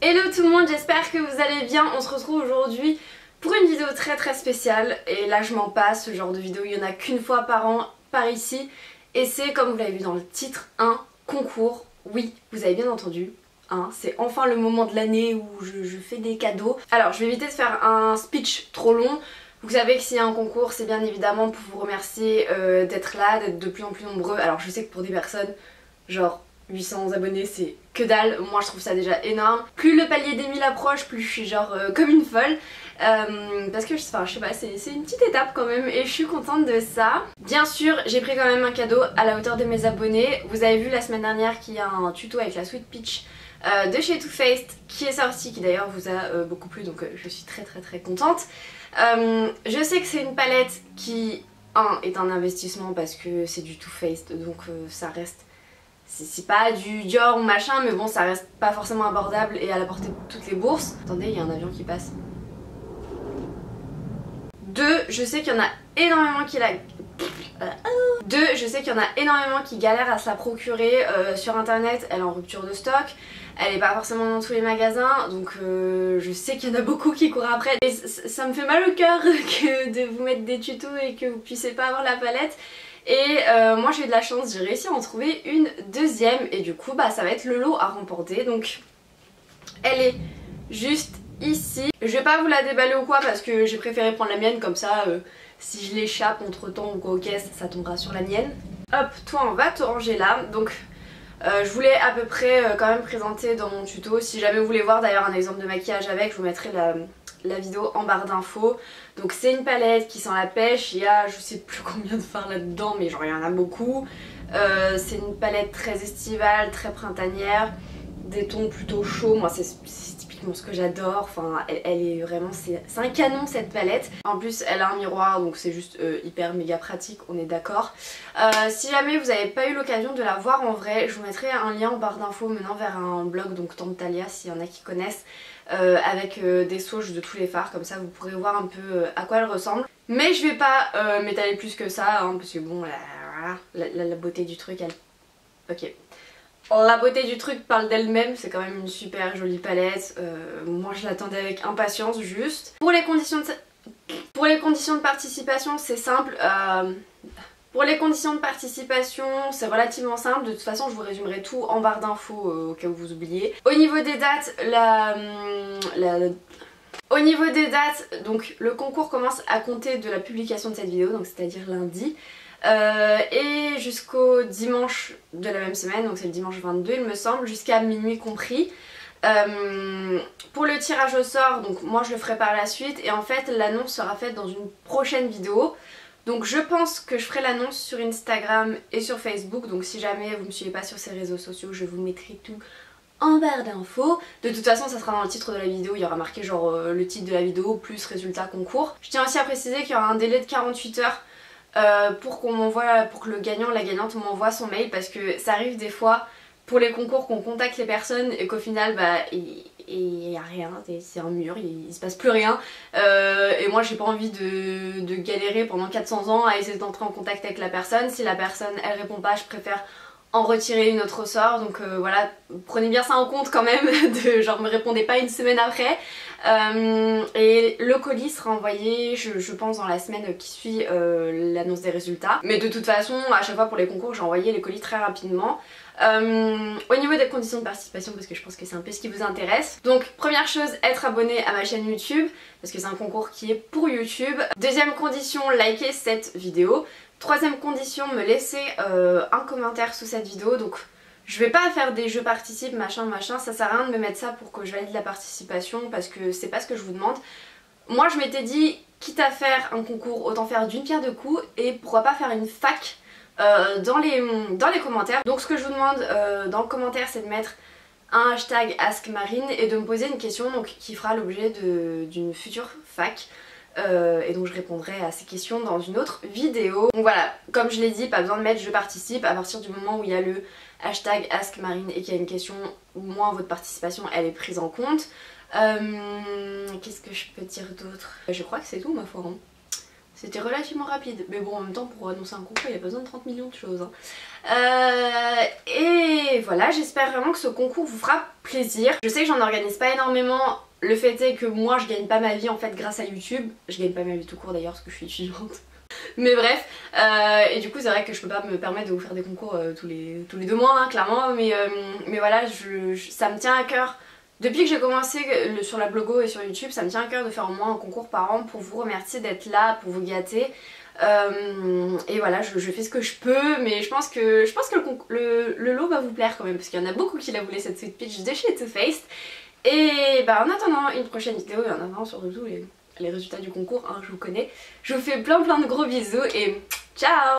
Hello tout le monde, j'espère que vous allez bien. On se retrouve aujourd'hui pour une vidéo très spéciale. Et là je m'en passe, ce genre de vidéo il n'y en a qu'une fois par an par ici. Et c'est, comme vous l'avez vu dans le titre, un concours. Oui, vous avez bien entendu, hein, c'est enfin le moment de l'année où je fais des cadeaux. Alors je vais éviter de faire un speech trop long. Vous savez que s'il y a un concours, c'est bien évidemment pour vous remercier d'être là, d'être de plus en plus nombreux. Alors je sais que pour des personnes genre 800 abonnés c'est que dalle, moi je trouve ça déjà énorme. Plus le palier des 1000 approche, plus je suis genre comme une folle. Parce que enfin, je sais pas, c'est une petite étape quand même et je suis contente de ça. Bien sûr j'ai pris quand même un cadeau à la hauteur de mes abonnés. Vous avez vu la semaine dernière qu'il y a un tuto avec la Sweet Peach de chez Too Faced qui est sorti, qui d'ailleurs vous a beaucoup plu, donc je suis très contente. Je sais que c'est une palette qui est un investissement parce que c'est du Too Faced, donc ça reste... C'est pas du Dior ou machin, mais bon, ça reste pas forcément abordable et à la portée de toutes les bourses. Attendez, il y a un avion qui passe. 2, je sais qu'il y en a énormément qui la... 2, je sais qu'il y en a énormément qui galèrent à se la procurer sur internet. Elle est en rupture de stock, elle est pas forcément dans tous les magasins, donc je sais qu'il y en a beaucoup qui courent après. Et ça me fait mal au cœur que de vous mettre des tutos et que vous puissiez pas avoir la palette. Et moi j'ai eu de la chance, j'ai réussi à en trouver une deuxième et du coup bah ça va être le lot à remporter. Donc elle est juste ici. Je vais pas vous la déballer ou quoi parce que j'ai préféré prendre la mienne, comme ça si je l'échappe entre temps ou quoi, ok, ça tombera sur la mienne. Hop, toi on va te ranger là. Donc je voulais à peu près quand même présenter dans mon tuto. Si jamais vous voulez voir d'ailleurs un exemple de maquillage avec, je vous mettrai la vidéo en barre d'infos. Donc c'est une palette qui sent la pêche, il y a je sais plus combien de fards là-dedans mais genre il y en a beaucoup. C'est une palette très estivale, très printanière, des tons plutôt chauds, moi c'est typiquement ce que j'adore. Enfin elle est vraiment, c'est un canon cette palette. En plus elle a un miroir donc c'est juste hyper méga pratique, on est d'accord. Si jamais vous n'avez pas eu l'occasion de la voir en vrai, je vous mettrai un lien en barre d'infos menant vers un blog, donc Tant'Talia s'il y en a qui connaissent. Avec des swatchs de tous les fards, comme ça vous pourrez voir un peu à quoi elle ressemble. Mais je vais pas m'étaler plus que ça hein, parce que bon la beauté du truc elle... Ok. La beauté du truc parle d'elle-même, c'est quand même une super jolie palette. Moi je l'attendais avec impatience juste. Pour les conditions de participation c'est simple. Pour les conditions de participation, c'est relativement simple. De toute façon, je vous résumerai tout en barre d'infos au cas où vous oubliez. Au niveau des dates, donc le concours commence à compter de la publication de cette vidéo, donc c'est-à-dire lundi. Et jusqu'au dimanche de la même semaine, donc c'est le dimanche 22 il me semble, jusqu'à minuit compris. Pour le tirage au sort, donc moi je le ferai par la suite et en fait l'annonce sera faite dans une prochaine vidéo. Donc je pense que je ferai l'annonce sur Instagram et sur Facebook, donc si jamais vous ne me suivez pas sur ces réseaux sociaux, je vous mettrai tout en barre d'infos. De toute façon ça sera dans le titre de la vidéo, il y aura marqué genre le titre de la vidéo plus résultat concours. Je tiens aussi à préciser qu'il y aura un délai de 48 heures pour qu'on m'envoie, pour que le gagnant, la gagnante m'envoie son mail, parce que ça arrive des fois pour les concours qu'on contacte les personnes et qu'au final bah il n'y a rien, c'est un mur, il se passe plus rien. Et moi j'ai pas envie de galérer pendant 400 ans à essayer d'entrer en contact avec la personne. Si la personne elle répond pas, je préfère en retirer une autre au sort. Donc voilà, prenez bien ça en compte quand même, de genre me répondez pas une semaine après. Et le colis sera envoyé je pense dans la semaine qui suit l'annonce des résultats. Mais de toute façon à chaque fois pour les concours j'ai envoyé les colis très rapidement. Au niveau des conditions de participation, parce que je pense que c'est un peu ce qui vous intéresse, donc première chose, être abonné à ma chaîne YouTube parce que c'est un concours qui est pour YouTube. Deuxième condition, liker cette vidéo. Troisième condition, me laisser un commentaire sous cette vidéo. Donc je vais pas faire des jeux participe machin, ça sert à rien de me mettre ça pour que je valide la participation parce que c'est pas ce que je vous demande. Moi je m'étais dit, quitte à faire un concours, autant faire d'une pierre deux coups, et pourquoi pas faire une fac dans les commentaires. Donc ce que je vous demande dans le commentaire c'est de mettre un hashtag AskMarine et de me poser une question donc, qui fera l'objet d'une future fac. Et donc je répondrai à ces questions dans une autre vidéo. Donc voilà, comme je l'ai dit, pas besoin de mettre je participe. À partir du moment où il y a le hashtag AskMarine et qu'il y a une question, au moins votre participation elle est prise en compte. Qu'est-ce que je peux dire d'autre? Je crois que c'est tout ma foi hein. c'était relativement rapide. Mais bon, en même temps, pour annoncer un concours, il n'y a pas besoin de 30 millions de choses. Hein. Et voilà, j'espère vraiment que ce concours vous fera plaisir. Je sais que j'en organise pas énormément. Le fait est que moi, je gagne pas ma vie en fait grâce à YouTube. Je gagne pas ma vie tout court d'ailleurs parce que je suis étudiante. Mais bref, et du coup c'est vrai que je peux pas me permettre de vous faire des concours tous les 2 mois hein, clairement, mais voilà, ça me tient à cœur. Depuis que j'ai commencé sur la blogo et sur YouTube, ça me tient à cœur de faire au moins un concours par an pour vous remercier d'être là, pour vous gâter. Et voilà, je fais ce que je peux, mais je pense que le lot va vous plaire quand même, parce qu'il y en a beaucoup qui la voulaient cette sweet peach de chez Too Faced. Et bah en attendant une prochaine vidéo, et en attendant surtout les résultats du concours, hein, je vous connais. Je vous fais plein de gros bisous et ciao!